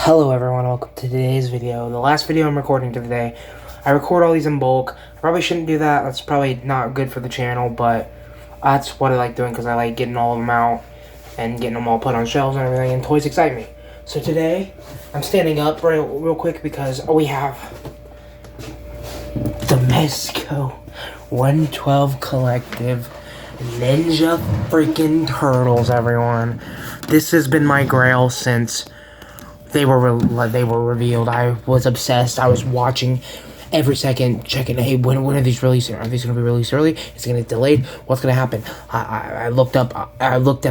Hello everyone, welcome to today's video. The last video I'm recording today. I record all these in bulk. I probably shouldn't do that. That's probably not good for the channel, but that's what I like doing because I like getting all of them out and getting them all put on shelves and everything, and toys excite me. So today, I'm standing up real quick because we have the Mezco 112 Collective Ninja freaking Turtles, everyone. This has been my grail since they were revealed. I was obsessed. I was watching every second, checking, hey, when are these releasing? Are these going to be released early? Is it going to get delayed? What's going to happen? I looked up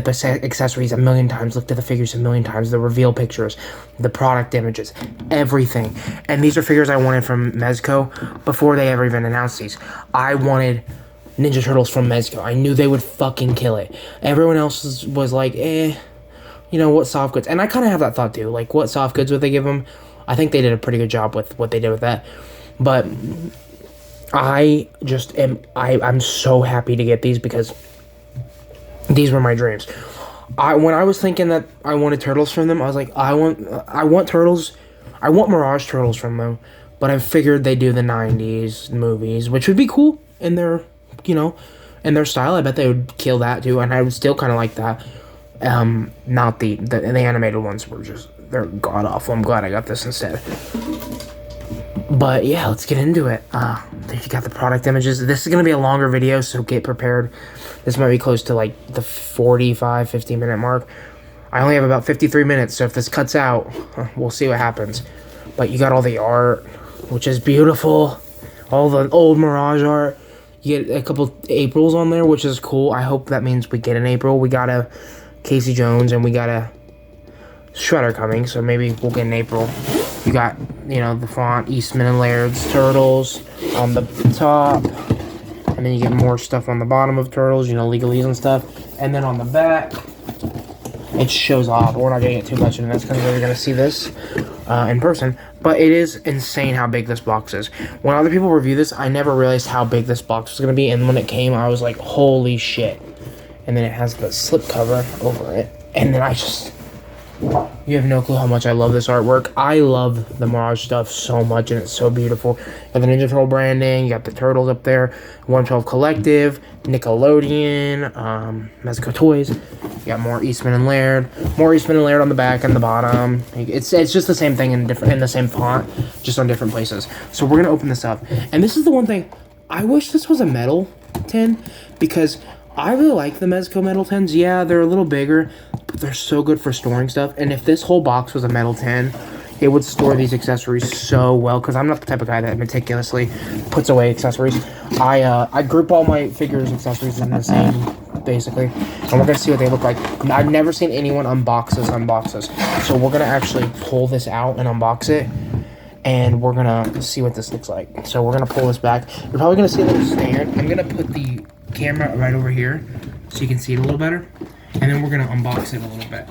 accessories a million times, looked at the figures a million times, the reveal pictures, the product images, everything. And these are figures I wanted from Mezco before they ever even announced these. I wanted Ninja Turtles from Mezco. I knew they would fucking kill it. Everyone else was like, you know, what soft goods? And I kind of have that thought too. Like, what soft goods would they give them? I think they did a pretty good job with what they did with that. But I'm so happy to get these because these were my dreams. When I was thinking that I wanted Turtles from them, I was like, I want Turtles. I want Mirage Turtles from them. But I figured they do the 90s movies, which would be cool in their, you know, in their style. I bet they would kill that too. And I would still kind of like that. Not the animated ones were just, they're god awful. I'm glad I got this instead. But yeah, let's get into it. You got the product images. This is going to be a longer video, so get prepared. This might be close to like the 50 minute mark. I only have about 53 minutes, so if this cuts out, we'll see what happens. But you got all the art, which is beautiful. All the old Mirage art. You get a couple Aprils on there, which is cool. I hope that means we get an April. We got a Casey Jones and we got a Shredder coming, so maybe we'll get an April. You got, you know, the font Eastman and Laird's Turtles on the top, and then you get more stuff on the bottom of Turtles, you know, legalese and stuff. And then on the back, it shows off. We're not gonna get too much into this because we're gonna see this in person. But it is insane how big this box is. When other people review this, I never realized how big this box was gonna be, and when it came, I was like, holy shit. And then it has the slip cover over it. And then you have no clue how much I love this artwork. I love the Mirage stuff so much, and it's so beautiful. You got the Ninja Turtle branding, you got the Turtles up there, 112 Collective, Nickelodeon, Mezco Toys. You got more Eastman and Laird on the back and the bottom. It's just the same thing in the same font, just on different places. So we're gonna open this up. And this is the one thing, I wish this was a metal tin, because I really like the Mezco metal tins. Yeah, they're a little bigger, but they're so good for storing stuff. And if this whole box was a metal tin, it would store these accessories so well, because I'm not the type of guy that meticulously puts away accessories. I group all my figures accessories in the same, basically. And we're going to see what they look like. I've never seen anyone unbox this. So we're going to actually pull this out and unbox it. And we're going to see what this looks like. So we're going to pull this back. You're probably going to see a little stand. I'm going to put the camera right over here so you can see it a little better, and then we're gonna unbox it a little bit.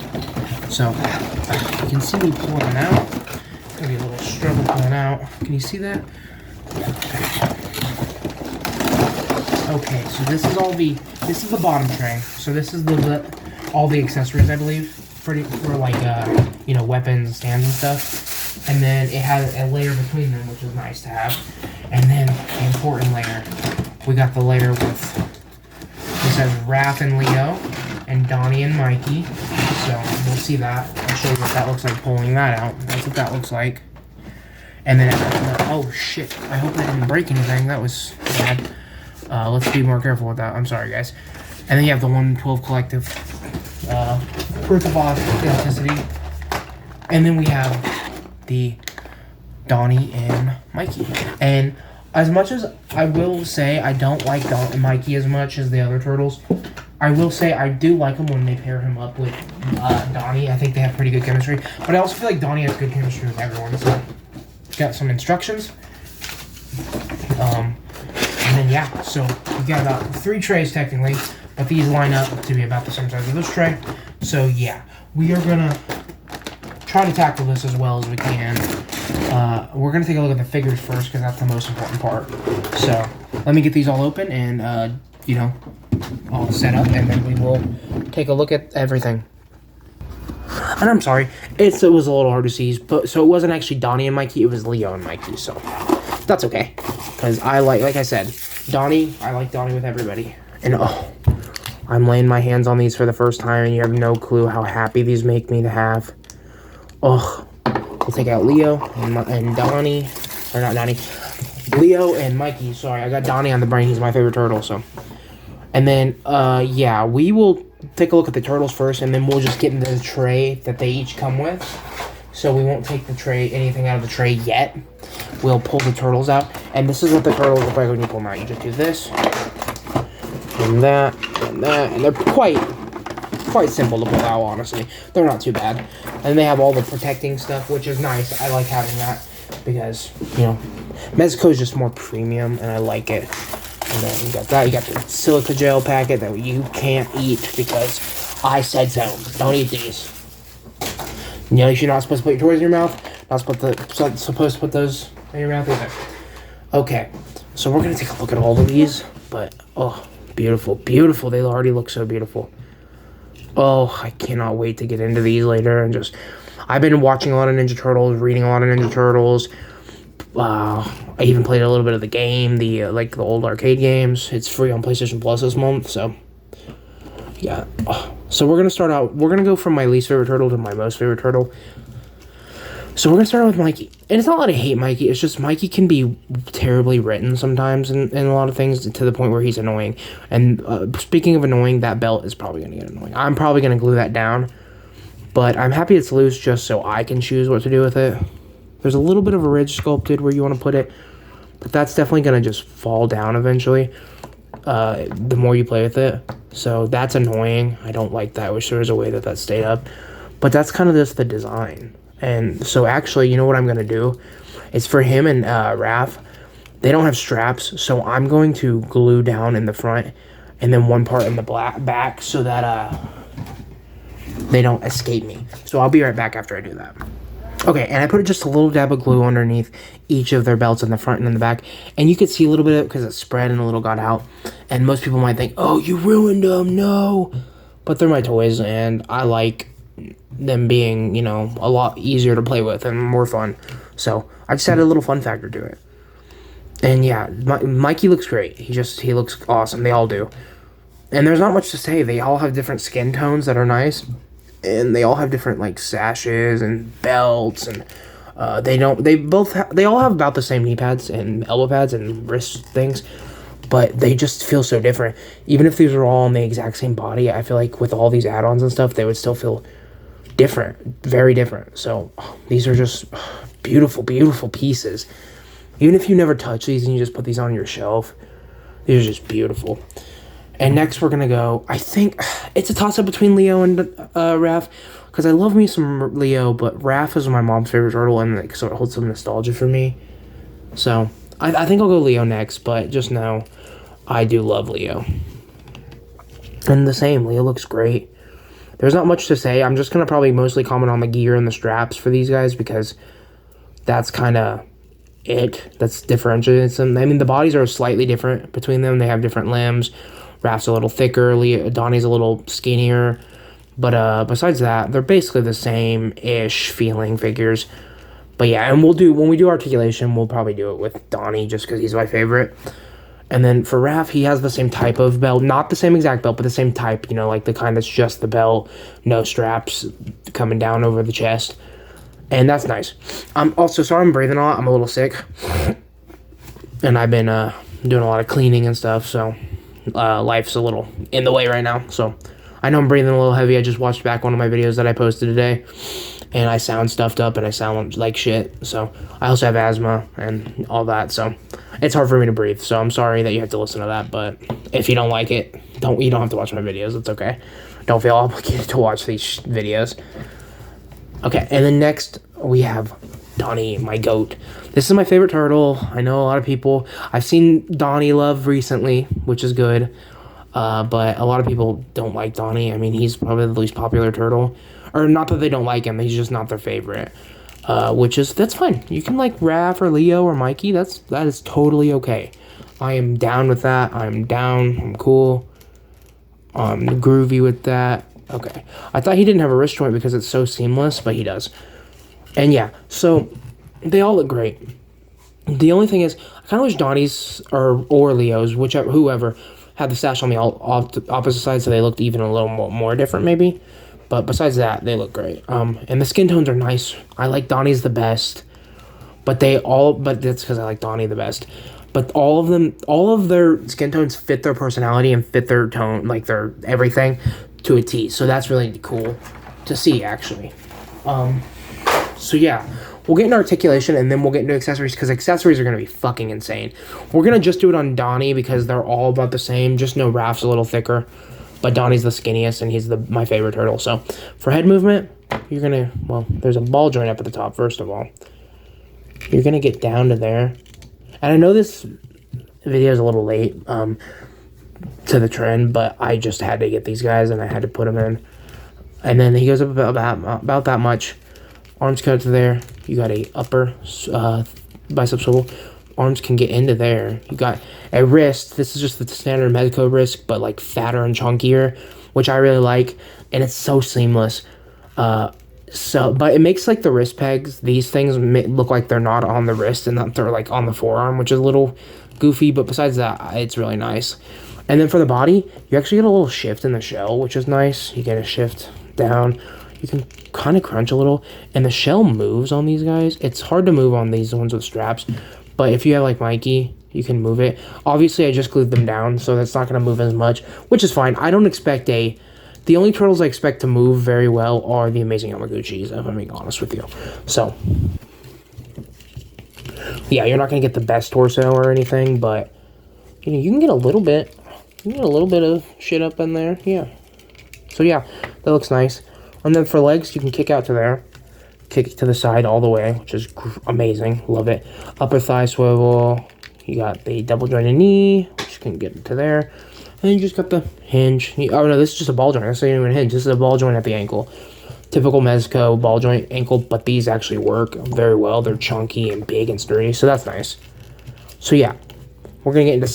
So you can see me pulling it out. Gonna be a little struggle pulling out. Can you see that? Okay, so this is the bottom tray. So this is all the accessories, I believe, for like you know, weapons, stands and stuff. And then it has a layer between them, which is nice to have. And then the important layer, we got the layer with, it says Raph and Leo, and Donnie and Mikey. So we'll see that. I'll show you what that looks like pulling that out. That's what that looks like. And then, oh shit, I hope I didn't break anything. That was bad. Let's be more careful with that. I'm sorry, guys. And then you have the 112 Collective proof of authenticity. And then we have the Donnie and Mikey. And as much as I will say I don't like Mikey as much as the other Turtles, I will say I do like him when they pair him up with Donnie. I think they have pretty good chemistry. But I also feel like Donnie has good chemistry with everyone. So, got some instructions. And then, yeah, so we got about 3 trays technically, but these line up to be about the same size as this tray. So, yeah, we are going to try to tackle this as well as we can. We're going to take a look at the figures first, because that's the most important part. So, let me get these all open and, you know, all set up, and then we will take a look at everything. And I'm sorry, it was a little hard to see, but so it wasn't actually Donnie and Mikey, it was Leo and Mikey, so that's okay. Because like I said, I like Donnie with everybody. And oh, I'm laying my hands on these for the first time, and you have no clue how happy these make me to have. Oh, we'll take out Leo and Donnie, or not Donnie, Leo and Mikey. Sorry, I got Donnie on the brain, he's my favorite turtle, so. And then, yeah, we will take a look at the turtles first, and then we'll just get into the tray that they each come with. So we won't take anything out of the tray yet. We'll pull the turtles out, and this is what the turtles look like when you pull them out. You just do this, and that, and that, and they're quite simple to pull out, honestly. They're not too bad. And they have all the protecting stuff, which is nice. I like having that, because, you know, Mezco is just more premium, and I like it. And then you got that. You got the silica gel packet that you can't eat because I said so. Don't eat these. You know, you're not supposed to put your toys in your mouth. Not supposed to put those in your mouth either. Okay, so we're gonna take a look at all of these. But oh, beautiful, beautiful. They already look so beautiful. Oh, I cannot wait to get into these later and just. I've been watching a lot of Ninja Turtles, reading a lot of Ninja Turtles. I even played a little bit of the game, like the old arcade games. It's free on PlayStation Plus this month, so yeah. So we're gonna start out. We're gonna go from my least favorite turtle to my most favorite turtle. So we're gonna start out with Mikey, and it's not that I hate Mikey. It's just Mikey can be terribly written sometimes in a lot of things to the point where he's annoying. And speaking of annoying, that belt is probably gonna get annoying. I'm probably gonna glue that down, but I'm happy it's loose just so I can choose what to do with it. There's a little bit of a ridge sculpted where you want to put it, but that's definitely going to just fall down eventually, the more you play with it. So that's annoying. I don't like that. I wish there was a way that stayed up. But that's kind of just the design. And so actually, you know what I'm going to do? It's for him and Raph. They don't have straps, so I'm going to glue down in the front and then one part in the back so that they don't escape me. So I'll be right back after I do that. Okay, and I put just a little dab of glue underneath each of their belts in the front and in the back. And you could see a little bit of it because it spread and a little got out. And most people might think, oh, you ruined them. No. But they're my toys, and I like them being, you know, a lot easier to play with and more fun. So I just added a little fun factor to it. And yeah, Mikey looks great. He looks awesome. They all do. And there's not much to say. They all have different skin tones that are nice. And they all have different like sashes and belts, and they all have about the same knee pads and elbow pads and wrist things, but they just feel so different. Even if these are all on the exact same body, I feel like with all these add-ons and stuff, they would still feel different, very different. So these are just beautiful, beautiful pieces. Even if you never touch these and you just put these on your shelf, these are just beautiful. And next we're going to go, I think, it's a toss-up between Leo and Raph, because I love me some Leo, but Raph is my mom's favorite turtle, and like, so it holds some nostalgia for me. So, I think I'll go Leo next, but just know, I do love Leo. And the same, Leo looks great. There's not much to say. I'm just going to probably mostly comment on the gear and the straps for these guys, because that's kind of it. That's differentiates them. I mean, the bodies are slightly different between them. They have different limbs. Raph's a little thicker, Donnie's a little skinnier, but besides that, they're basically the same-ish feeling figures. But yeah, and when we do articulation, we'll probably do it with Donnie just because he's my favorite. And then for Raph, he has the same type of belt, not the same exact belt, but the same type, you know, like the kind that's just the belt, no straps coming down over the chest, and that's nice. Also, sorry I'm breathing a lot, I'm a little sick, and I've been doing a lot of cleaning and stuff, so... life's a little in the way right now, so I know I'm breathing a little heavy. I just watched back one of my videos that I posted today, and I sound stuffed up and I sound like shit. So I also have asthma and all that, so it's hard for me to breathe. So I'm sorry that you have to listen to that, but if you don't like it, you don't have to watch my videos. It's okay. Don't feel obligated to watch these videos. Okay, and then next we have Donnie, my goat. This is my favorite turtle. I know a lot of people. I've seen Donnie love recently, which is good. But a lot of people don't like Donnie. I mean, he's probably the least popular turtle. Or not that they don't like him, he's just not their favorite. That's fine. You can like Raph or Leo or Mikey. That is totally okay. I am down with that. I'm down. I'm cool. I'm groovy with that. Okay. I thought he didn't have a wrist joint because it's so seamless, but he does. And yeah, so they all look great. The only thing is, I kind of wish Donnie's or Leo's, whichever, whoever, had the sash on the opposite side so they looked even a little more different maybe. But besides that, they look great. And the skin tones are nice. I like Donnie's the best. But that's because I like Donnie the best. But all of their skin tones fit their personality and fit their tone, like their everything, to a T. So that's really cool to see, actually. So yeah, we'll get into articulation and then we'll get into accessories because accessories are going to be fucking insane. We're going to just do it on Donnie because they're all about the same. Just know Raph's a little thicker, but Donnie's the skinniest and he's my favorite turtle. So for head movement, you're going to, well, there's a ball joint up at the top, first of all. You're going to get down to there. And I know this video is a little late to the trend, but I just had to get these guys and I had to put them in. And then he goes up about that much. Arms cut to there. You got a upper bicep swivel. Arms can get into there. You got a wrist. This is just the standard Mezco wrist, but like fatter and chunkier, which I really like. And it's so seamless. But it makes like the wrist pegs, these things look like they're not on the wrist and that they're like on the forearm, which is a little goofy. But besides that, it's really nice. And then for the body, you actually get a little shift in the shell, which is nice. You get a shift down. You can kind of crunch a little, and the shell moves on these guys. It's hard to move on these ones with straps, but if you have like Mikey, you can move it. Obviously, I just glued them down, so that's not going to move as much, which is fine. I don't expect the only turtles I expect to move very well are the Amazing Yamaguchis, if I'm being honest with you. So, yeah, you're not going to get the best torso or anything, but you know, you can get a little bit. You can get a little bit of shit up in there, yeah. So yeah, that looks nice. And then for legs, you can kick out to there. Kick it to the side all the way, which is amazing. Love it. Upper thigh swivel. You got the double jointed knee, which you can get into there. And then you just got the hinge. Oh, no, this is just a ball joint. This ain't even a hinge. This is a ball joint at the ankle. Typical Mezco ball joint ankle, but these actually work very well. They're chunky and big and sturdy, so that's nice. So, yeah. We're going to get into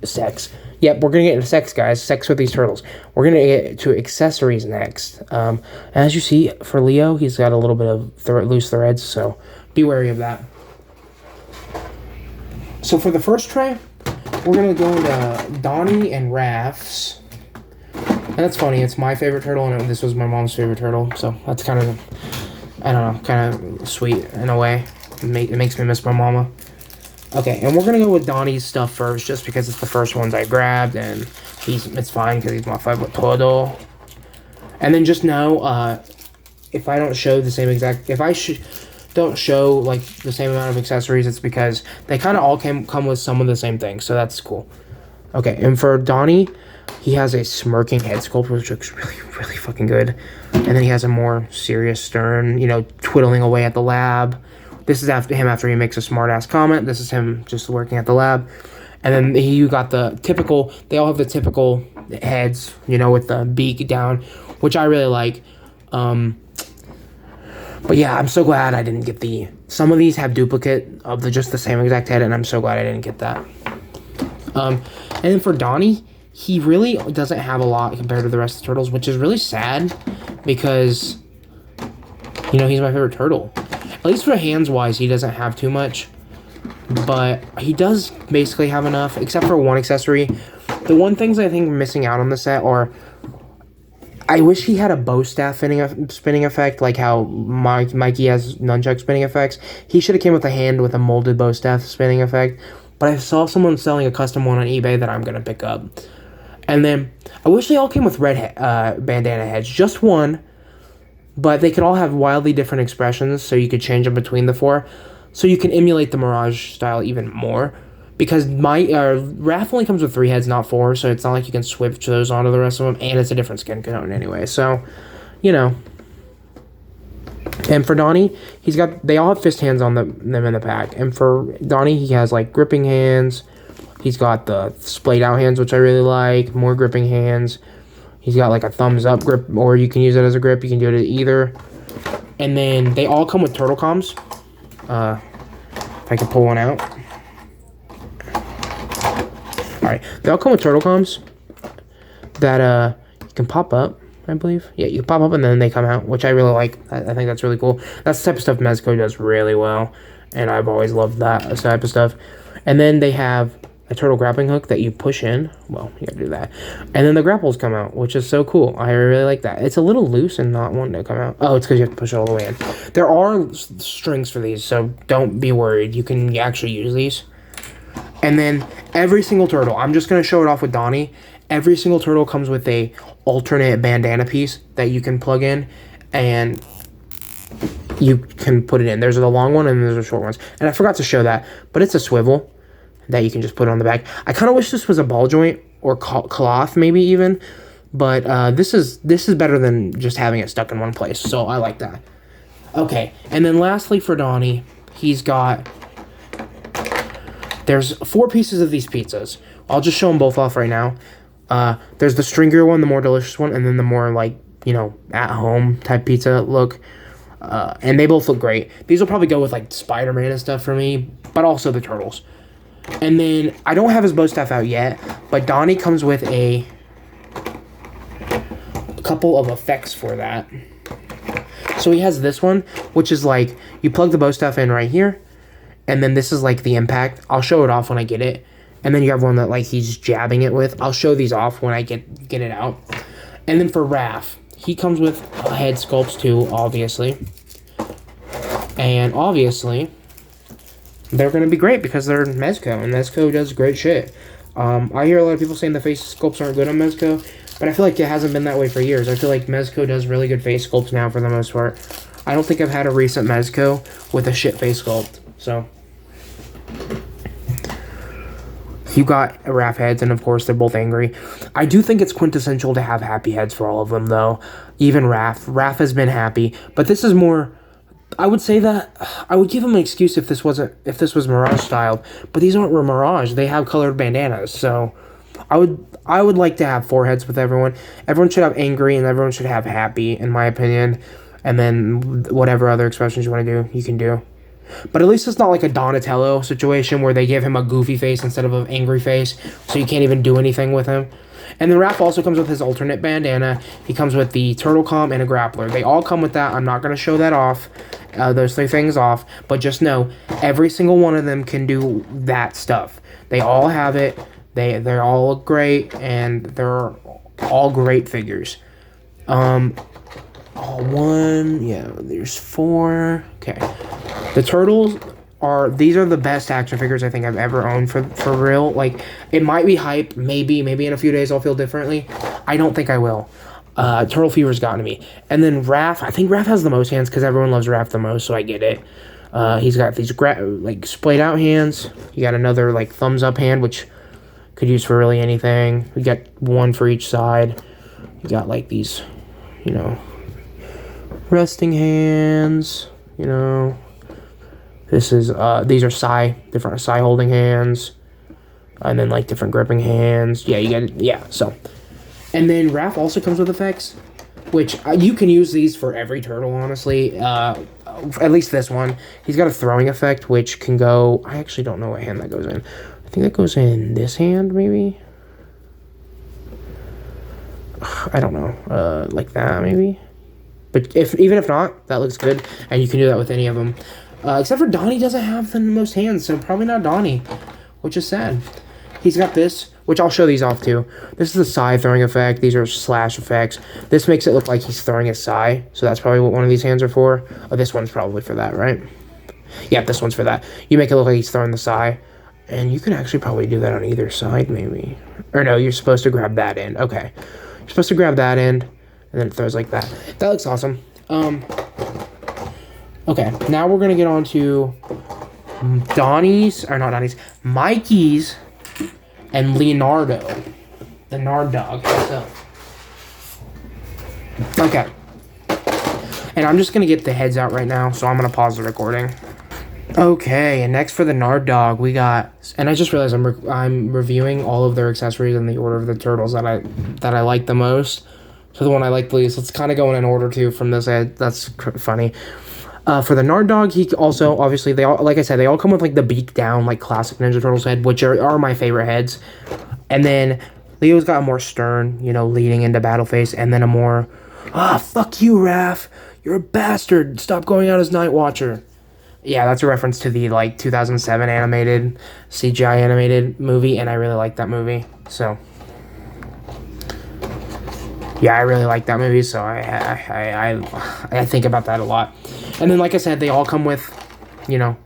sex. Yep, we're going to get into sex, guys. Sex with these turtles. We're going to get to accessories next. As you see, for Leo, he's got a little bit of loose threads, so be wary of that. So for the first tray, we're going to go into Donnie and Raph's. And that's funny. It's my favorite turtle, and this was my mom's favorite turtle. So that's kind of, I don't know, kind of sweet in a way. It makes me miss my mama. Okay, and we're going to go with Donnie's stuff first, just because it's the first ones I grabbed, and it's fine because he's my favorite turtle. And then just know, if I don't show the same exact, don't show, like, the same amount of accessories, it's because they kind of all come with some of the same things, so that's cool. Okay, and for Donnie, he has a smirking head sculpt, which looks really, really fucking good. And then he has a more serious stern, you know, twiddling away at the lab. This is after he makes a smart-ass comment. This is him just working at the lab. And then you got the typical, they all have the typical heads, you know, with the beak down, which I really like. But yeah, I'm so glad I didn't get some of these have duplicate of just the same exact head, and I'm so glad I didn't get that. And then for Donnie, he really doesn't have a lot compared to the rest of the turtles, which is really sad because, you know, he's my favorite turtle. At least for hands-wise, he doesn't have too much. But he does basically have enough, except for one accessory. The one things I think missing out on the set are, I wish he had a bow staff spinning effect, like how Mikey has nunchuck spinning effects. He should have came with a hand with a molded bow staff spinning effect. But I saw someone selling a custom one on eBay that I'm going to pick up. And then, I wish they all came with red bandana heads. Just one. But they could all have wildly different expressions, so you could change them between the four. So you can emulate the Mirage style even more. Because Raph only comes with 3 heads, not 4, so it's not like you can switch those onto the rest of them. And it's a different skin tone anyway, so, you know. And for Donnie, they all have fist hands on them in the pack. And for Donnie, he has, like, gripping hands. He's got the splayed out hands, which I really like. More gripping hands. He's got like a thumbs up grip, or you can use it as a grip. You can do it either. And then they all come with turtle comms. If I can pull one out. Alright, they all come with turtle comms that you can pop up. I believe. Yeah, you pop up and then they come out, which I really like. I think that's really cool. That's the type of stuff Mezco does really well, and I've always loved that type of stuff. And then they have a turtle grappling hook that you push in. Well, you gotta do that. And then the grapples come out, which is so cool. I really like that. It's a little loose and not wanting to come out. Oh, it's because you have to push it all the way in. There are strings for these, so don't be worried. You can actually use these. And then every single turtle, I'm just going to show it off with Donnie. Every single turtle comes with a alternate bandana piece that you can plug in, and you can put it in. There's a long one and there's a short ones. And I forgot to show that, but it's a swivel that you can just put on the back. I kind of wish this was a ball joint or cloth maybe even, but this is better than just having it stuck in one place, so I like that. Okay, and then lastly for Donnie, he's got... There's 4 pieces of these pizzas. I'll just show them both off right now. There's the stringier one, the more delicious one, and then the more, like, you know, at-home type pizza look. And they both look great. These will probably go with, like, Spider-Man and stuff for me, but also the turtles. And then, I don't have his bow staff out yet, but Donnie comes with a couple of effects for that. So he has this one, which is, like, you plug the bow staff in right here, and then this is like the impact. I'll show it off when I get it. And then you have one that like he's jabbing it with. I'll show these off when I get it out. And then for Raph, he comes with head sculpts too, obviously. And obviously, they're going to be great because they're Mezco. And Mezco does great shit. I hear a lot of people saying the face sculpts aren't good on Mezco. But I feel like it hasn't been that way for years. I feel like Mezco does really good face sculpts now for the most part. I don't think I've had a recent Mezco with a shit face sculpt. So... You got Raph heads, and of course, they're both angry. I do think it's quintessential to have happy heads for all of them, though. Even Raph. Raph has been happy, but this is more... I would say that... I would give him an excuse if this was Mirage styled, but these aren't Mirage. They have colored bandanas, so... I would like to have 4 heads with everyone. Everyone should have angry, and everyone should have happy, in my opinion. And then whatever other expressions you want to do, you can do. But at least it's not like a Donatello situation where they give him a goofy face instead of an angry face, so you can't even do anything with him. And then Raph also comes with his alternate bandana. He comes with the turtle comb and a grappler. They all come with that. I'm not going to show that off, those 3 things off, but just know every single one of them can do that stuff. They all have it. They all look great, and they're all great figures. There's 4. Okay. The turtles these are the best action figures I think I've ever owned for real. Like, it might be hype. Maybe in a few days I'll feel differently. I don't think I will. Turtle Fever's gotten to me. And then Raph, I think Raph has the most hands because everyone loves Raph the most, so I get it. He's got these, like, splayed out hands. You got another, like, thumbs up hand, which could use for really anything. We got one for each side. You got, like, these, you know, resting hands, you know. This is, these are different Psy holding hands. And then, like, different gripping hands. Yeah, you get it. Yeah, so. And then Raph also comes with effects, which you can use these for every turtle, honestly. At least this one. He's got a throwing effect, which can go... I actually don't know what hand that goes in. I think that goes in this hand, maybe? I don't know. Like that, maybe? But even if not, that looks good. And you can do that with any of them. Except for Donnie doesn't have the most hands, so probably not Donnie, which is sad. He's got this, which I'll show these off too. This is the Psy throwing effect. These are slash effects. This makes it look like he's throwing his Psy, so that's probably what one of these hands are for. Oh, this one's probably for that, right? Yeah, this one's for that. You make it look like he's throwing the Psy, and you can actually probably do that on either side, maybe. Or no, you're supposed to grab that end. Okay. You're supposed to grab that end, and then it throws like that. That looks awesome. Okay, now we're going to get on to Mikey's and Leonardo, the Nard Dog himself. Okay. And I'm just going to get the heads out right now, so I'm going to pause the recording. Okay, and next for the Nard Dog, we got... And I just realized I'm reviewing all of their accessories in the order of the turtles that I like the most. So the one I like the least. Let's kind of go in an order, too, from this head. That's funny. For the Nard Dog, he also, obviously, they all, like I said, they all come with, like, the beak down, like, classic Ninja Turtles head, which are my favorite heads. And then Leo's got a more stern, you know, leading into battle face, and then a more, fuck you, Raph. You're a bastard. Stop going out as Night Watcher. Yeah, that's a reference to the, like, 2007 animated, CGI animated movie, and I really like that movie, so. Yeah, I really like that movie, so I think about that a lot. And then, like I said, they all come with, you know,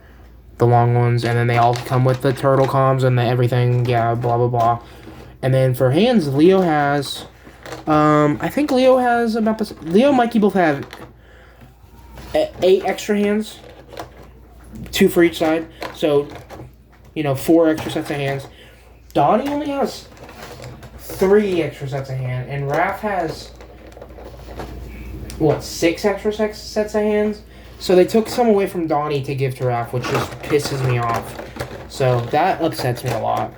the long ones, and then they all come with the turtle comms and the everything, yeah, blah, blah, blah. And then for hands, Leo has, I think Leo has about this, Leo and Mikey both have 8 extra hands. 2 for each side, so, you know, 4 extra sets of hands. Donnie only has 3 extra sets of hands, and Raph has, what, 6 extra sets of hands? So they took some away from Donnie to give to Raph, which just pisses me off. So that upsets me a lot.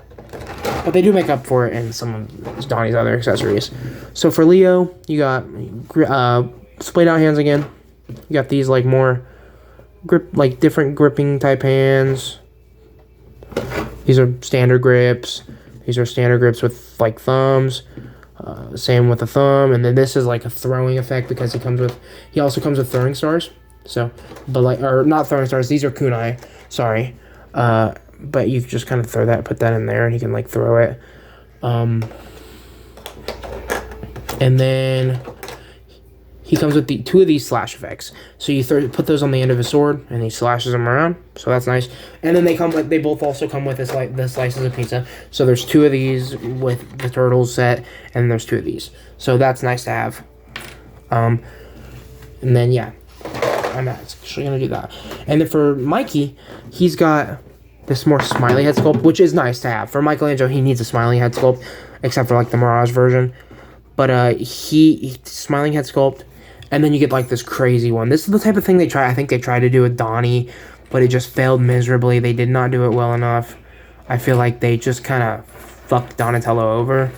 But they do make up for it in some of Donnie's other accessories. So for Leo, you got splayed out hands again. You got these, like, more grip, like different gripping type hands. These are standard grips. These are standard grips with like thumbs. Same with the thumb, and then this is like a throwing effect because he also comes with throwing stars. So, but like, or not throwing stars. These are kunai. Sorry, but you just kind of throw that, put that in there, and he can like throw it. And then he comes with 2 of these slash effects. So you put those on the end of his sword, and he slashes them around. So that's nice. And then they both also come with the slices of pizza. So there's 2 of these with the turtles set, and there's 2 of these. So that's nice to have. And then yeah, I'm actually gonna do that. And then for Mikey, he's got this more smiley head sculpt, which is nice to have. For Michelangelo, he needs a smiley head sculpt, except for like the Mirage version. But he smiling head sculpt. And then you get, like, this crazy one. This is the type of thing I think they tried to do with Donnie, but it just failed miserably. They did not do it well enough. I feel like they just kind of fucked Donatello over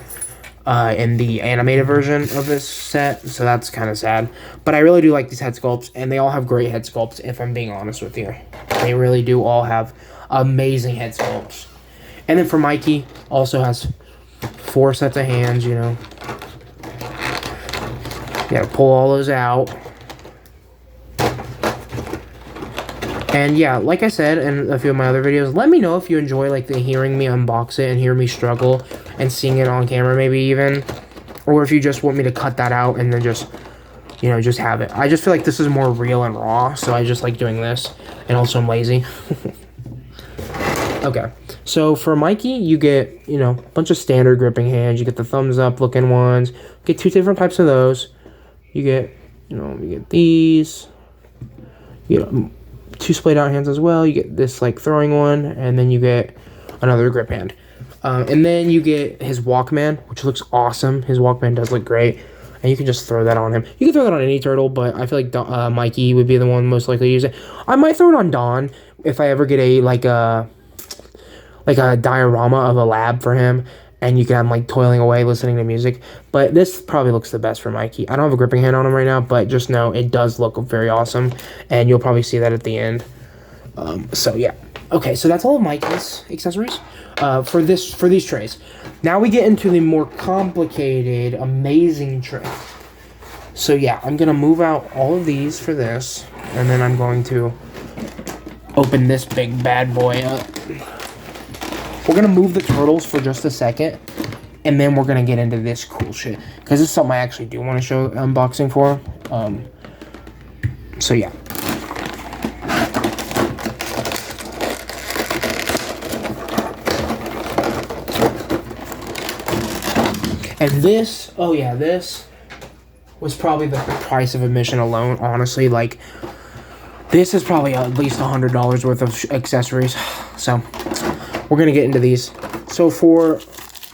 in the animated version of this set, so that's kind of sad. But I really do like these head sculpts, and they all have great head sculpts, if I'm being honest with you. They really do all have amazing head sculpts. And then for Mikey, also has 4 sets of hands, you know. You gotta pull all those out. And yeah, like I said in a few of my other videos, let me know if you enjoy like hearing me unbox it and hear me struggle and seeing it on camera maybe even. Or if you just want me to cut that out and then just, you know, just have it. I just feel like this is more real and raw, so I just like doing this. And also I'm lazy. Okay, so for Mikey, you get, you know, a bunch of standard gripping hands. You get the thumbs up looking ones. You get 2 different types of those. You get, you know, you get these. You get 2 splayed out hands as well. You get this like throwing one, and then you get another grip hand. And then you get his Walkman, which looks awesome. His Walkman does look great, and you can just throw that on him. You can throw that on any turtle, but I feel like Mikey would be the one most likely to use it. I might throw it on Don if I ever get a diorama of a lab for him, and you can have him like toiling away listening to music. But this probably looks the best for Mikey. I don't have a gripping hand on him right now, but just know it does look very awesome, and you'll probably see that at the end. So yeah. Okay, so that's all of Mikey's accessories for these trays. Now we get into the more complicated, amazing tray. So yeah, I'm gonna move out all of these for this, and then I'm going to open this big bad boy up. We're going to move the turtles for just a second, and then we're going to get into this cool shit, because this is something I actually do want to show unboxing for. So, yeah. And this, oh yeah, this was probably the price of admission alone, honestly. Like, this is probably at least $100 worth of accessories, so we're going to get into these. So for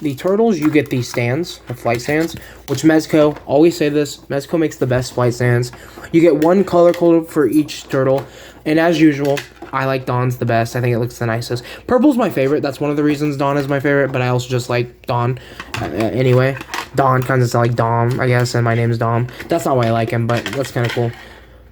the turtles, you get these stands, the flight stands, which Mezco, always say this, Mezco makes the best flight stands. You get 1 color code for each turtle, and as usual, I like Don's the best. I think it looks the nicest. Purple's my favorite. That's one of the reasons Don is my favorite, but I also just like Don anyway. Don kind of sounds like Dom, I guess, and my name is Dom. That's not why I like him, but that's kind of cool.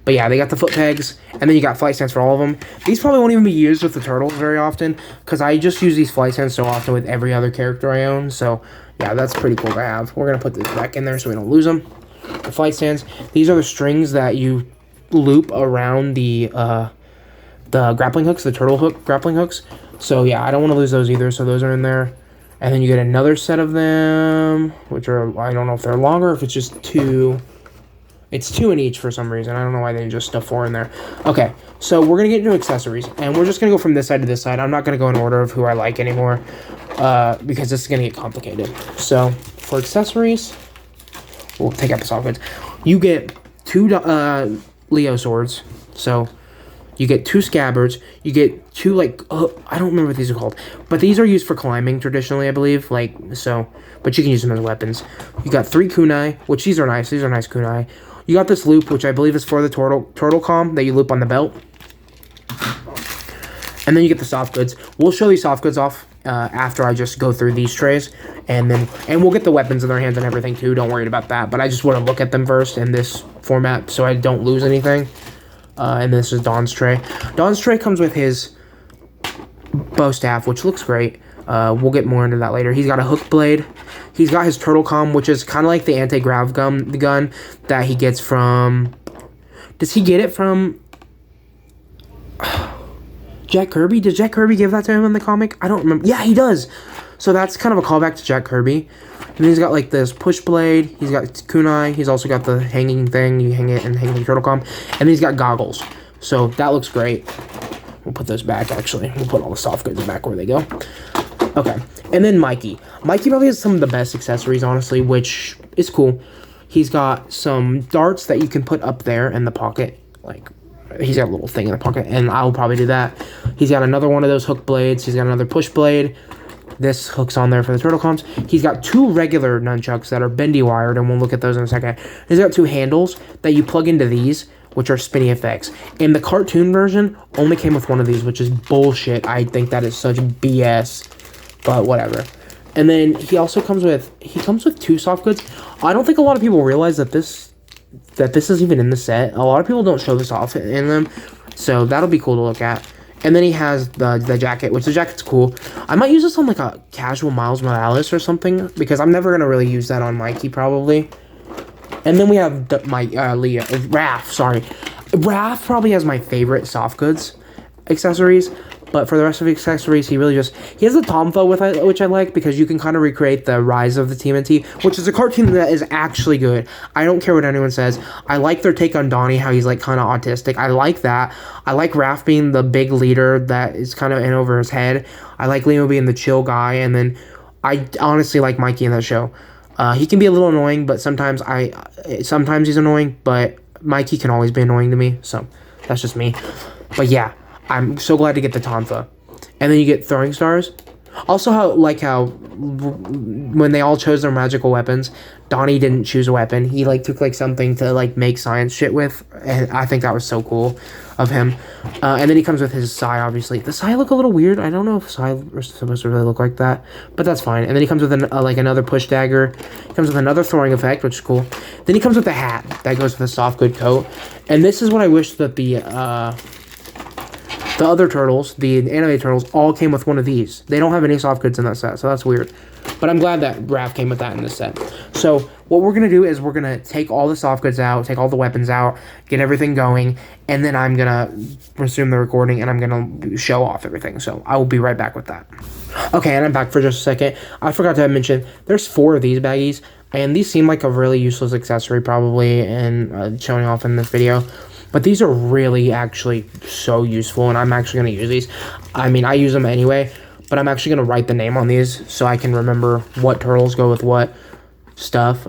But yeah, they got the foot pegs, and then you got flight stands for all of them. These probably won't even be used with the turtles very often, because I just use these flight stands so often with every other character I own. So yeah, that's pretty cool to have. We're going to put this back in there so we don't lose them. The flight stands. These are the strings that you loop around the grappling hooks, the turtle hook grappling hooks. So yeah, I don't want to lose those either, so those are in there. And then you get another set of them, which are, I don't know if they're longer, if it's just 2. It's 2 in each for some reason. I don't know why they just stuff 4 in there. Okay, so we're going to get into accessories. And we're just going to go from this side to this side. I'm not going to go in order of who I like anymore. Because this is going to get complicated. So, for accessories, we'll take out the soft goods. You get 2 Leo swords. So, you get 2 scabbards. You get 2, like, I don't remember what these are called. But these are used for climbing traditionally, I believe. Like, so, but you can use them as weapons. You got 3 kunai, which these are nice. These are nice kunai. You got this loop, which I believe is for the turtle comm that you loop on the belt. And then you get the soft goods. We'll show these soft goods off after I just go through these trays. And we'll get the weapons in their hands and everything too. Don't worry about that. But I just want to look at them first in this format so I don't lose anything. And this is Don's tray. Don's tray comes with his bow staff, which looks great. We'll get more into that later. He's got a hook blade. He's got his turtle comm, which is kind of like the anti-grav gun that he gets from... Does he get it from... Jack Kirby? Did Jack Kirby give that to him in the comic? I don't remember. Yeah, he does. So that's kind of a callback to Jack Kirby. And then he's got like this push blade. He's got kunai. He's also got the hanging thing. You hang it and hang the turtle comm. And then he's got goggles. So that looks great. We'll put those back, actually. We'll put all the soft goods back where they go. Okay. And then Mikey. Mikey probably has some of the best accessories, honestly, which is cool. He's got some darts that you can put up there in the pocket. Like, he's got a little thing in the pocket, and I'll probably do that. He's got another one of those hook blades. He's got another push blade. This hooks on there for the turtle comms. He's got 2 regular nunchucks that are bendy wired, and we'll look at those in a second. He's got 2 handles that you plug into these, which are spinny effects. And the cartoon version only came with one of these, which is bullshit. I think that is such BS, but whatever. And then he also comes with 2 soft goods. I don't think a lot of people realize that this is even in the set. A lot of people don't show this off in them, so that'll be cool to look at. And then he has the jacket, which the jacket's cool. I might use this on like a casual Miles Morales or something, because I'm never going to really use that on Mikey probably. And then we have Raph, sorry. Raph probably has my favorite soft goods accessories, but for the rest of the accessories, he has the Tomfo, which I like, because you can kind of recreate the rise of the Tmnt, which is a cartoon that is actually good. I don't care what anyone says. I like their take on Donnie, how he's like kind of autistic. I like that. I like Raph being the big leader that is kind of in over his head. I like Leo being the chill guy, and then I honestly like Mikey in that show. He can be a little annoying, but sometimes he's annoying, but Mikey can always be annoying to me, so that's just me. But yeah, I'm so glad to get the Tonfa. And then you get throwing stars. Also, how when they all chose their magical weapons, Donnie didn't choose a weapon. He took something to make science shit with, and I think that was so cool of him. And then he comes with his Sai, obviously. The Sai look a little weird. I don't know if Sai are supposed to really look like that, but that's fine. And then he comes with another push dagger. He comes with another throwing effect, which is cool. Then he comes with a hat that goes with a soft good coat. And this is what I wish that the other turtles, the anime turtles, all came with one of these. They don't have any soft goods in that set, so that's weird. But I'm glad that Raph came with that in this set. So what we're going to do is we're going to take all the soft goods out, take all the weapons out, get everything going, and then I'm going to resume the recording, and I'm going to show off everything. So I will be right back with that. Okay, and I'm back for just a second. I forgot to mention, there's 4 of these baggies, and these seem like a really useless accessory probably, and showing off in this video. But these are really actually so useful, and I'm actually going to use these. I mean, I use them anyway, but I'm actually going to write the name on these so I can remember what turtles go with what stuff,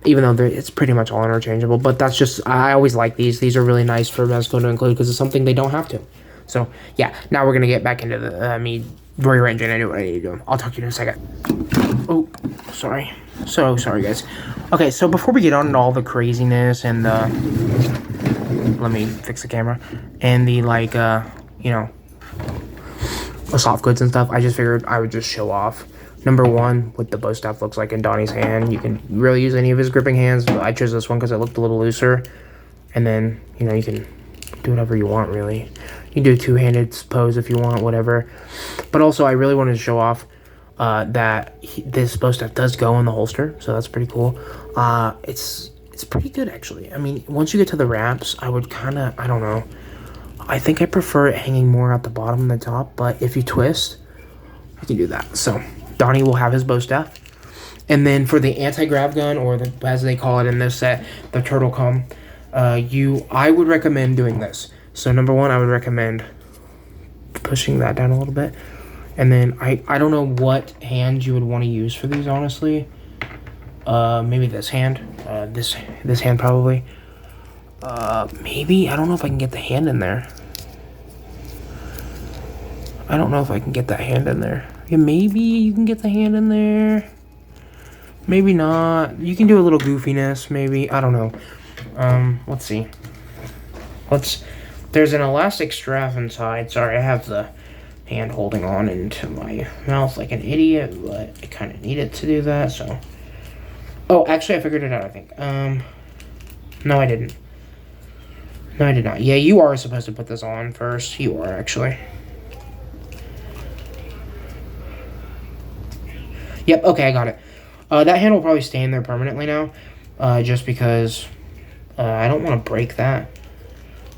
even though it's pretty much all interchangeable. But that's just, I always like these. These are really nice for Mezco to include because it's something they don't have to. So, yeah, now we're going to get back into the me rearranging. I do what I need to do. I'll talk to you in a second. Oh, sorry. So sorry, guys. Okay, so before we get on to all the craziness and let me fix the camera, and the the soft goods and stuff, I just figured I would just show off. Number 1, what the bow staff looks like in Donnie's hand. You can really use any of his gripping hands, but I chose this one because it looked a little looser, And then, you know, you can do whatever you want, really. You can do a two-handed pose if you want, whatever. But also, I really wanted to show off that this bow staff does go in the holster, so that's pretty cool. It's pretty good, actually. I mean, once you get to the wraps, I would kind of, I don't know. I think I prefer it hanging more at the bottom than the top, but if you twist, you can do that. So, Donnie will have his bow staff. And then for the anti-grav gun, or the, as they call it in this set, the turtle comb, I would recommend doing this. So number one, I would recommend pushing that down a little bit. And then I don't know what hand you would want to use for these, honestly. Maybe this hand. This hand probably. Maybe, I don't know if I can get the hand in there. I don't know if I can get that hand in there. Yeah, maybe you can get the hand in there. Maybe not. You can do a little goofiness, maybe. I don't know. Let's see. There's an elastic strap inside. Sorry, I have the hand holding on into my mouth like an idiot, but I kind of needed to do that, so. Oh, actually, I figured it out, I think. No, I didn't. No, I did not. Yeah, you are supposed to put this on first. You are, actually. Yep, okay, I got it. That hand will probably stay in there permanently now, just because I don't want to break that.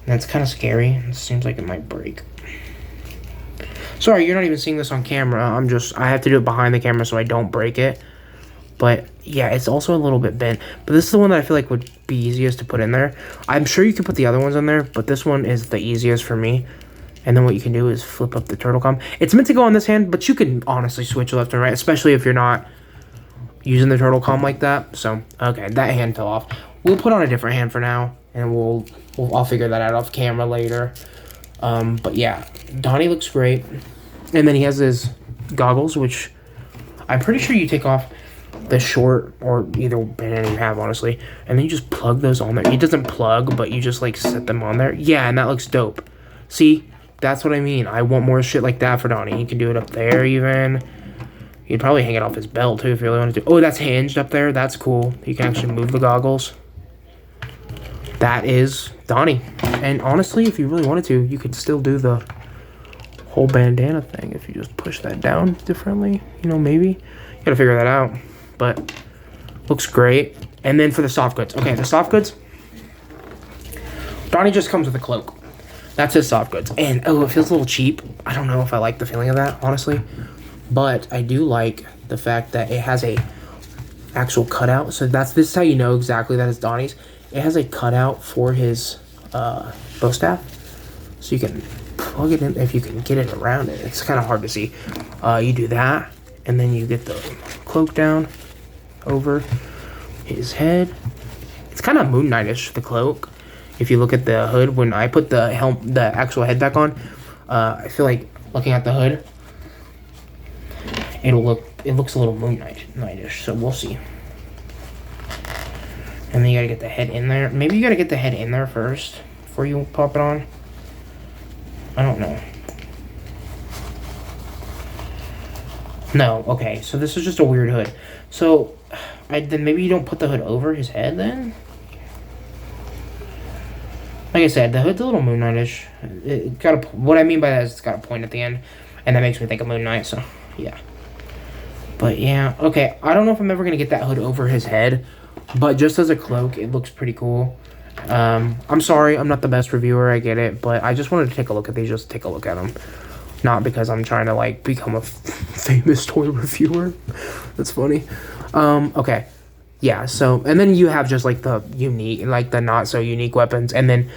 That's kind of scary. It seems like it might break. Sorry, you're not even seeing this on camera. I have to do it behind the camera so I don't break it. But, yeah, it's also a little bit bent. But this is the one that I feel like would be easiest to put in there. I'm sure you could put the other ones in there, but this one is the easiest for me. And then what you can do is flip up the turtle comb. It's meant to go on this hand, but you can honestly switch left and right, especially if you're not using the turtle comb like that. So, okay, that hand fell off. We'll put on a different hand for now, and I'll figure that out off camera later. But yeah, Donnie looks great. And then he has his goggles, which I'm pretty sure you take off the short or either band you have, honestly, and then you just plug those on there. It doesn't plug, but you just like set them on there. Yeah, and that looks dope. See, that's what I mean. I want more shit like that for Donnie. You can do it up there even. You'd probably hang it off his belt too if you really wanted to. Oh, that's hinged up there. That's cool. You can actually move the goggles. That is Donnie. And honestly, if you really wanted to, you could still do the whole bandana thing if you just push that down differently. You know, maybe. You gotta figure that out. But looks great. And then for the soft goods. Okay, the soft goods. Donnie just comes with a cloak. That's his soft goods. And, oh, it feels a little cheap. I don't know if I like the feeling of that, honestly. But I do like the fact that it has a actual cutout. So this is how you know exactly that it's Donnie's. It has a cutout for his bow staff. So you can plug it in if you can get it around it. It's kind of hard to see. You do that. And then you get the cloak down over his head. It's kind of Moon Knight-ish, the cloak. If you look at the hood, when I put the actual head back on, I feel like looking at the hood, it looks a little Moon Knight-ish, so we'll see. And then you gotta get the head in there. Maybe you gotta get the head in there first before you pop it on. I don't know. No, okay, so this is just a weird hood. So, then maybe you don't put the hood over his head then? Like I said, the hood's a little Moon Knight-ish. What I mean by that is it's got a point at the end, and that makes me think of Moon Knight, so, yeah. But, yeah, okay, I don't know if I'm ever going to get that hood over his head, but just as a cloak, it looks pretty cool. I'm sorry, I'm not the best reviewer, I get it, but I just wanted to take a look at these, just take a look at them. Not because I'm trying to, like, become a famous toy reviewer. That's funny. Okay. Yeah, so, and then you have just, like, the unique, like, the not-so-unique weapons. And then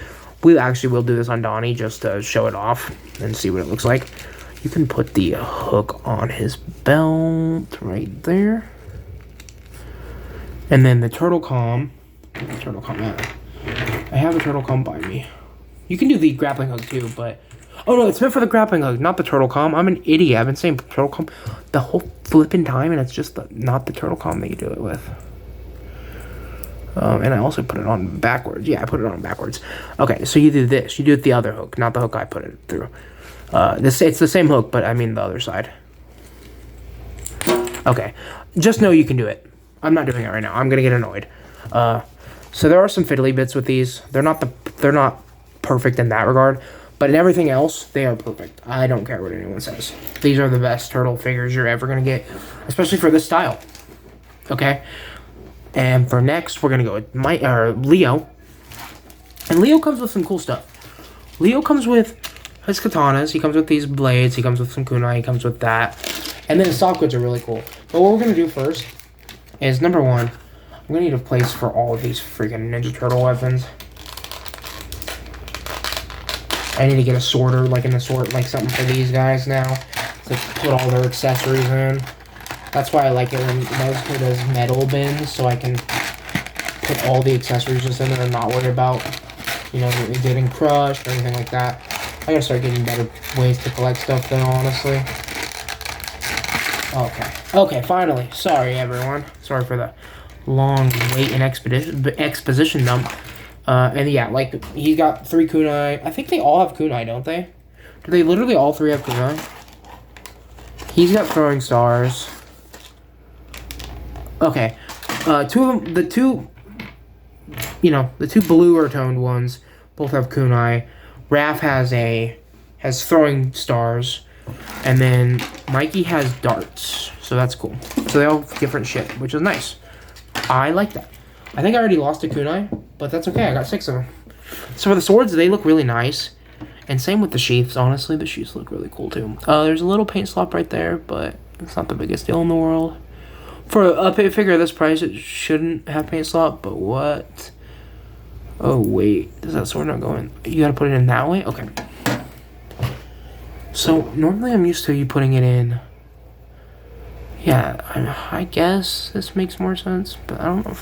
we'll do this on Donnie just to show it off and see what it looks like. You can put the hook on his belt right there. And then the turtle comb. I have a turtle comb by me. You can do the grappling hook, too, but... Oh, no, it's meant for the grappling hook, not the turtle comb. I'm an idiot. I've been saying turtle comb the whole flipping time, and it's just not the turtle comb that you do it with. And I also put it on backwards. Yeah, I put it on backwards. Okay, so you do this. You do it the other hook, not the hook I put it through. It's the same hook, but I mean the other side. Okay, just know you can do it. I'm not doing it right now. I'm going to get annoyed. So there are some fiddly bits with these. They're not perfect in that regard, but in everything else, they are perfect. I don't care what anyone says. These are the best turtle figures you're ever gonna get, especially for this style. Okay, and for next, we're gonna go with Leo, and Leo comes with some cool stuff. Leo comes with his katanas. He comes with these blades. He comes with some kunai. He comes with that, and then his soft goods are really cool. But what we're gonna do first is number one, I'm gonna need a place for all of these freaking Ninja Turtle weapons. I need to get a sorter, like something for these guys now, to put all their accessories in. That's why I like it when Mezco does metal bins, so I can put all the accessories just in there and not worry about, you know, getting crushed or anything like that. I gotta start getting better ways to collect stuff though, honestly. Okay, finally. Sorry, everyone. Sorry for the long wait and exposition dump. And yeah, like, he got 3 kunai. I think they all have kunai, don't they? Do they literally all 3 have kunai? He's got throwing stars. Okay. 2 of them, the two bluer toned ones both have kunai. Raph has throwing stars. And then Mikey has darts. So that's cool. So they all have different shit, which is nice. I like that. I think I already lost a kunai, but that's okay. I got 6 of them. So for the swords, they look really nice. And same with the sheaths. Honestly, the sheaths look really cool too. There's a little paint slop right there, but it's not the biggest deal in the world. For a figure of this price, it shouldn't have paint slop, but what? Oh, wait. Does that sword not go in? You gotta put it in that way? Okay. So, normally I'm used to you putting it in. Yeah, I guess this makes more sense, but I don't know.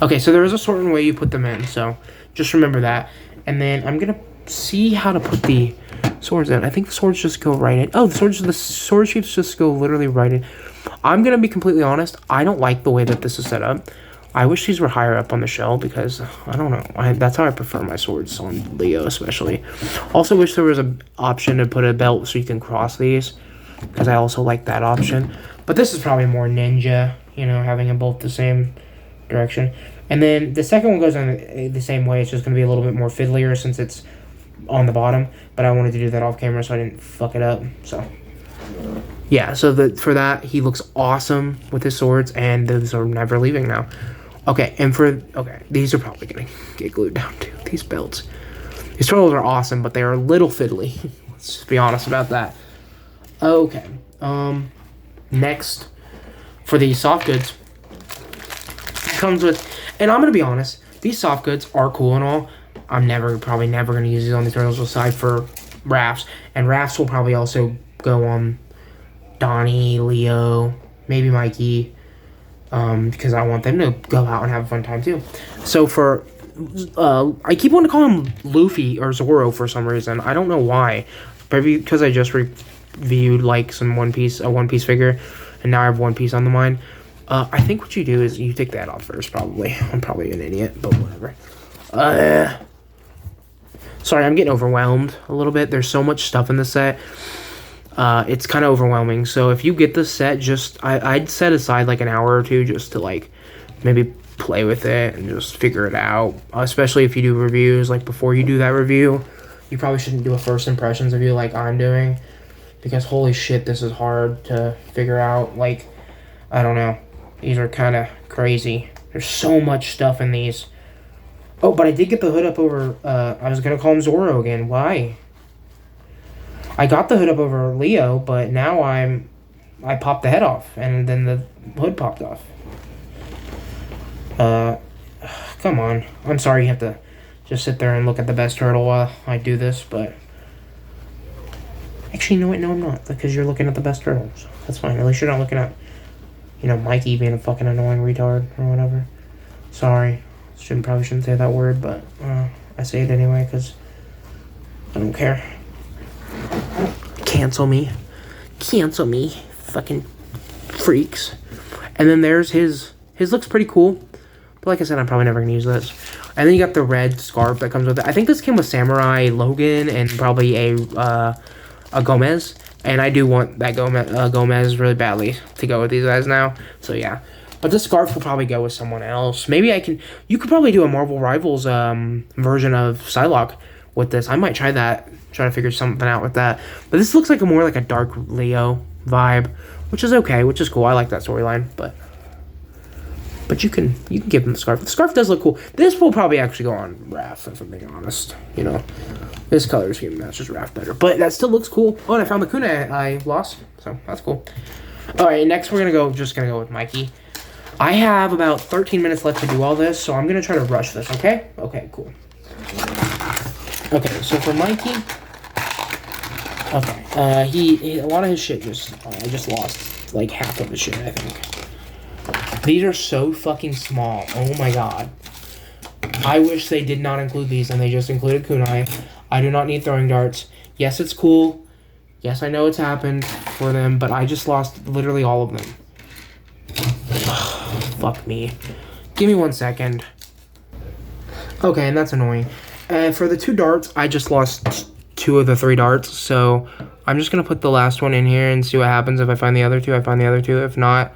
Okay, so there is a certain way you put them in, so just remember that. And then I'm gonna see how to put the swords in. I think the swords just go right in. Oh, the sword sheaths just go literally right in. I'm gonna be completely honest. I don't like the way that this is set up. I wish these were higher up on the shell because, I don't know, that's how I prefer my swords on Leo especially. Also wish there was an option to put a belt so you can cross these, because I also like that option. But this is probably more ninja, you know, having them both the same direction. And then the second one goes on the same way. It's just going to be a little bit more fiddlier since it's on the bottom. But I wanted to do that off camera so I didn't fuck it up. So, yeah, so for that, he looks awesome with his swords, and those are never leaving now. Okay, and these are probably going to get glued down too, these belts. These turtles are awesome, but they are a little fiddly. Let's just be honest about that. Okay, next, for the soft goods, it comes with, and I'm going to be honest, these soft goods are cool and all. I'm probably never going to use these on the turtles aside for rafts, and rafts will probably also go on Donnie, Leo, maybe Mikey, because I want them to go out and have a fun time too. So for, I keep wanting to call him Luffy or Zoro for some reason. I don't know why. Maybe because I just reviewed like some a One Piece figure, and now I have One Piece on the mind. I think what you do is you take that off first, probably. I'm probably an idiot, but whatever. Sorry, I'm getting overwhelmed a little bit. There's so much stuff in the set. It's kind of overwhelming. So if you get the set, I'd set aside like an hour or two just to like maybe play with it and just figure it out. Especially if you do reviews, like before you do that review, you probably shouldn't do a first impressions review like I'm doing, because holy shit, this is hard to figure out. Like, I don't know. These are kind of crazy. There's so much stuff in these. Oh, but I did get the hood up over, I was going to call him Zoro again. Why? I got the hood up over Leo, but now I popped the head off, and then the hood popped off. Come on. I'm sorry you have to just sit there and look at the best turtle while I do this, but... Actually, no, wait, no, I'm not, because you're looking at the best turtle, so that's fine. At least you're not looking at, you know, Mikey being a fucking annoying retard or whatever. Sorry. Probably shouldn't say that word, but I say it anyway because I don't care. Cancel me, fucking freaks. And then there's his looks pretty cool, but like I said, I'm probably never gonna use this. And then you got the red scarf that comes with it. I think this came with Samurai Logan and probably a Gomez, and I do want that Gomez really badly to go with these guys now. So yeah. But this scarf will probably go with someone else. Maybe I can... You could probably do a Marvel Rivals version of Psylocke with this. I might try that. Try to figure something out with that. But this looks like more like a Dark Leo vibe, which is okay, which is cool. I like that storyline, but you can give him the scarf. The scarf does look cool. This will probably actually go on Raph, if I'm being honest. You know, this color scheme matches Raph better, but that still looks cool. Oh, and I found the kunai I lost, so that's cool. All right, next we're just gonna go with Mikey. I have about 13 minutes left to do all this, so I'm gonna try to rush this. Okay? Okay, cool. Okay, so for Mikey, okay, he a lot of his shit I just lost like half of his shit, I think. These are so fucking small. Oh my god. I wish they did not include these and they just included kunai. I do not need throwing darts. Yes, it's cool. Yes, I know it's happened for them, but I just lost literally all of them. Fuck me. Give me 1 second. Okay, and that's annoying. And for the 2 darts, I just lost 2 of the 3 darts, so I'm just gonna put the last one in here and see what happens. If I find the other 2, I find the other 2. If not.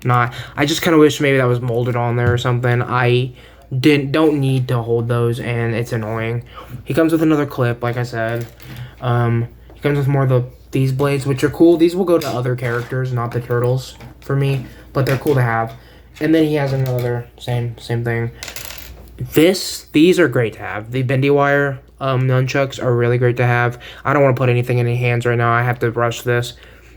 I just kind of wish maybe that was molded on there or something. I don't need to hold those, and it's annoying. He comes with another clip, like I said. He comes with more of these blades, which are cool. These will go to other characters, not the turtles for me, but they're cool to have. And then he has another same thing. These are great to have. The bendy wire nunchucks are really great to have. I don't want to put anything in any hands right now. I have to rush this,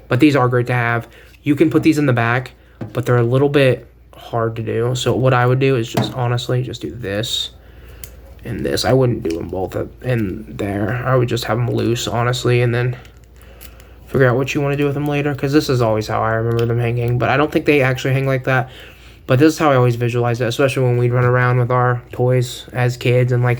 but these are great to have. You can put these in the back, but they're a little bit hard to do. So what I would do is honestly just do this and this. I wouldn't do them both in there. I would just have them loose, honestly, and then figure out what you want to do with them later, because this is always how I remember them hanging, but I don't think they actually hang like that. But this is how I always visualize it, especially when we'd run around with our toys as kids and like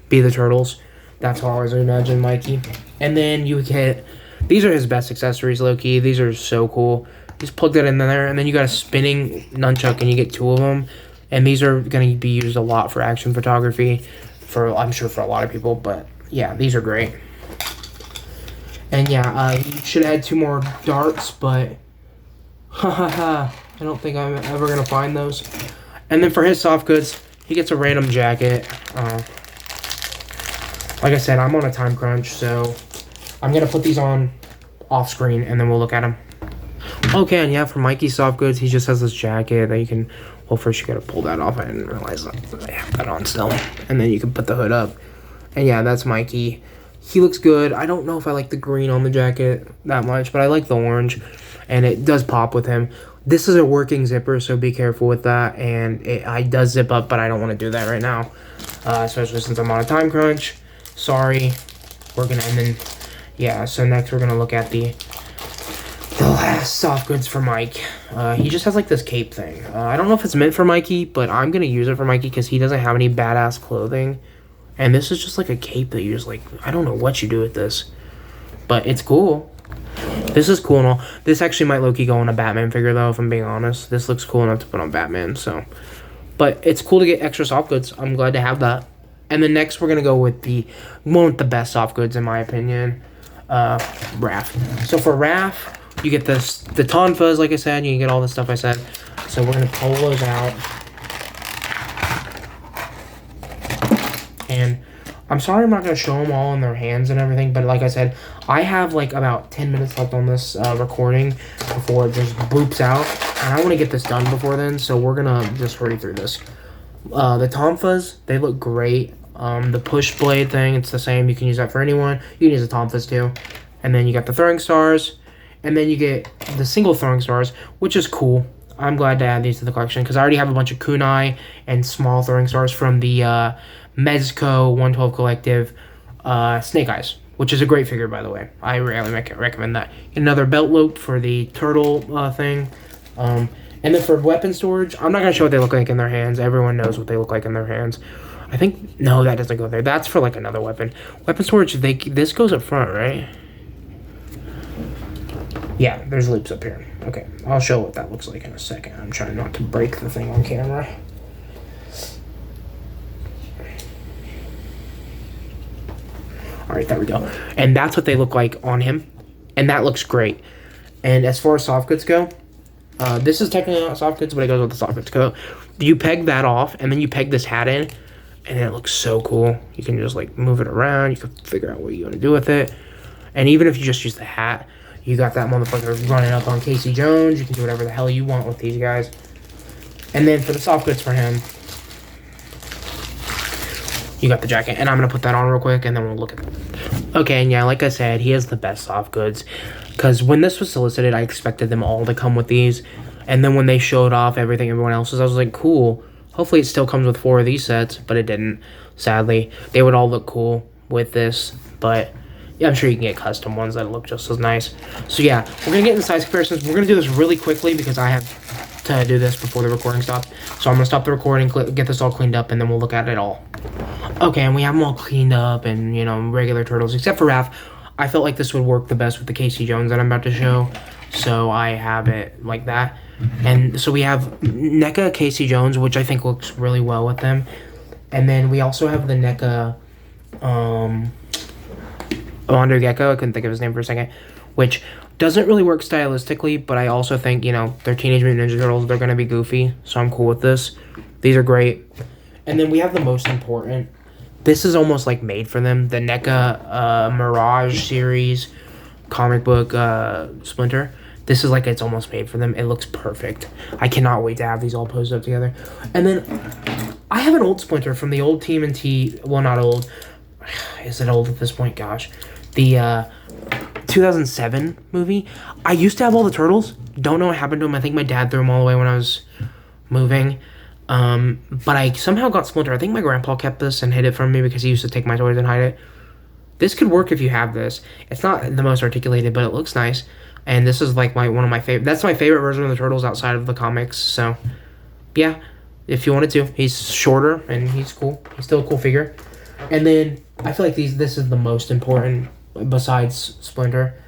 be the turtles. That's how I always imagine Mikey. And then you get, these are his best accessories, low-key. These are so cool. Just plug that in there, and then you got a spinning nunchuck, and you get 2 of them. And these are going to be used a lot for action photography, I'm sure for a lot of people. But yeah, these are great. And yeah, you should add 2 more darts, but I don't think I'm ever going to find those. And then for his soft goods, he gets a random jacket. Like I said, I'm on a time crunch, so I'm going to put these on off screen, and then we'll look at them. Okay, and yeah, for Mikey's soft goods, he just has this jacket that you can... Well, first you gotta pull that off. I didn't realize that. I have that on still. And then you can put the hood up. And yeah, that's Mikey. He looks good. I don't know if I like the green on the jacket that much, but I like the orange. And it does pop with him. This is a working zipper, so be careful with that. And it does zip up, but I don't want to do that right now. Especially since I'm on a time crunch. Sorry. We're gonna... And then... Yeah, so next we're gonna look at the last soft goods for Mike. He just has like this cape thing. I don't know if it's meant for Mikey, but I'm gonna use it for Mikey because he doesn't have any badass clothing. And this is just like a cape that you just like, I don't know what you do with this, but it's cool. This is cool and all. This actually might low-key go on a Batman figure though, if I'm being honest. This looks cool enough to put on Batman, so. But it's cool to get extra soft goods. I'm glad to have that. And then next we're gonna go with the one with the best soft goods in my opinion. Raph. So for Raph, you get the tonfas, like I said. You can get all the stuff I said. So we're going to pull those out. And I'm sorry I'm not going to show them all in their hands and everything. But like I said, I have like about 10 minutes left on this recording before it just boops out. And I want to get this done before then. So we're going to just hurry through this. The tonfas, they look great. The push blade thing, it's the same. You can use that for anyone. You can use the tonfas too. And then you got the throwing stars. And then you get the single throwing stars, which is cool. I'm glad to add these to the collection because I already have a bunch of kunai and small throwing stars from the Mezco 112 Collective Snake Eyes, which is a great figure, by the way. I really recommend that. Another belt loop for the turtle thing. And then for weapon storage, I'm not going to show what they look like in their hands. Everyone knows what they look like in their hands. I think, no, that doesn't go there. That's for like another weapon. Weapon storage, this goes up front, right? Yeah, there's loops up here. Okay, I'll show what that looks like in a second. I'm trying not to break the thing on camera. Alright, there we go. And that's what they look like on him. And that looks great. And as far as soft goods go, This is technically not soft goods, but it goes with the soft goods coat. You peg that off, and then you peg this hat in, and it looks so cool. You can just like move it around. You can figure out what you want to do with it. And even if you just use the hat, you got that motherfucker running up on Casey Jones. You can do whatever the hell you want with these guys. And then for the soft goods for him, you got the jacket. And I'm going to put that on real quick, and then we'll look at it. Okay, and yeah, like I said, he has the best soft goods. Because when this was solicited, I expected them all to come with these. And then when they showed off everyone else's, I was like, cool. Hopefully it still comes with 4 of these sets, but it didn't, sadly. They would all look cool with this, but yeah, I'm sure you can get custom ones that look just as nice. So yeah, we're going to get into size comparisons. We're going to do this really quickly because I have to do this before the recording stops. So I'm going to stop the recording, get this all cleaned up, and then we'll look at it all. Okay, and we have them all cleaned up and, you know, regular turtles, except for Raph. I felt like this would work the best with the Casey Jones that I'm about to show, so I have it like that. And so we have NECA Casey Jones, which I think looks really well with them. And then we also have the NECA Wonder Gecko, I couldn't think of his name for a second, which doesn't really work stylistically, but I also think, you know, they're Teenage Mutant Ninja Turtles, they're going to be goofy, so I'm cool with this. These are great. And then we have the most important. This is almost like made for them, the NECA Mirage series comic book Splinter. This is like it's almost made for them. It looks perfect. I cannot wait to have these all posted up together. And then I have an old Splinter from the old Tmnt. Well, not old. Is it old at this point? Gosh. The 2007 movie. I used to have all the turtles. Don't know what happened to them. I think my dad threw them all away when I was moving. But I somehow got Splinter. I think my grandpa kept this and hid it from me because he used to take my toys and hide it. This could work if you have this. It's not the most articulated, but it looks nice. And this is like one of my favorite. That's my favorite version of the turtles outside of the comics. So, yeah, if you wanted to, he's shorter and he's cool. He's still a cool figure. And then I feel like this is the most important besides Splinter.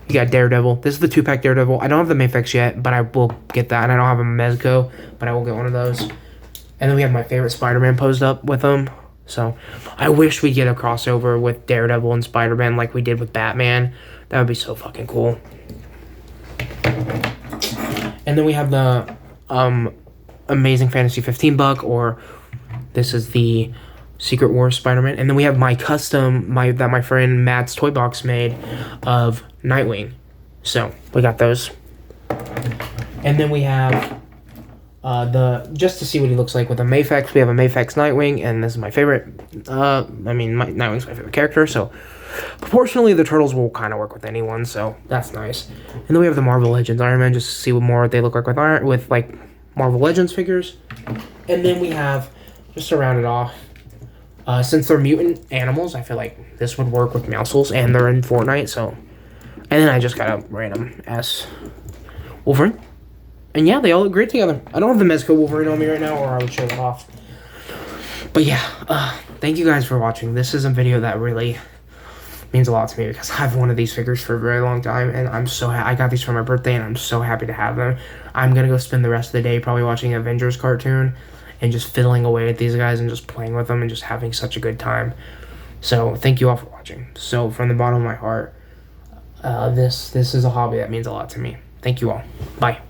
You got Daredevil. This is the 2-pack Daredevil. I don't have the Mayfix yet, but I will get that. And I don't have a Mezco, but I will get one of those. And then we have my favorite Spider-Man posed up with him. So I wish we'd get a crossover with Daredevil and Spider-Man like we did with Batman. That would be so fucking cool. And then we have the Amazing Fantasy 15 buck, or this is the Secret Wars Spider-Man. And then we have my custom, that my friend Matt's Toy Box made of Nightwing. So we got those. And then we have just to see what he looks like with a Mayfix, we have a Mayfix Nightwing, and this is my favorite. Nightwing's my favorite character, so proportionally the turtles will kind of work with anyone, so that's nice. And then we have the Marvel Legends Iron Man, just to see what more they look like with like Marvel Legends figures. And then we have, just to round it off, since they're mutant animals, I feel like this would work with Mousels, and they're in Fortnite, so. And then I just got a random S Wolverine. And yeah, they all look great together. I don't have the Mezco Wolverine on me right now, or I would show it off. But yeah, thank you guys for watching. This is a video that really means a lot to me because I've wanted these figures for a very long time, and I'm so I got these for my birthday, and I'm so happy to have them. I'm gonna go spend the rest of the day probably watching an Avengers cartoon and just fiddling away at these guys and just playing with them and just having such a good time. So thank you all for watching. So from the bottom of my heart, this is a hobby that means a lot to me. Thank you all. Bye.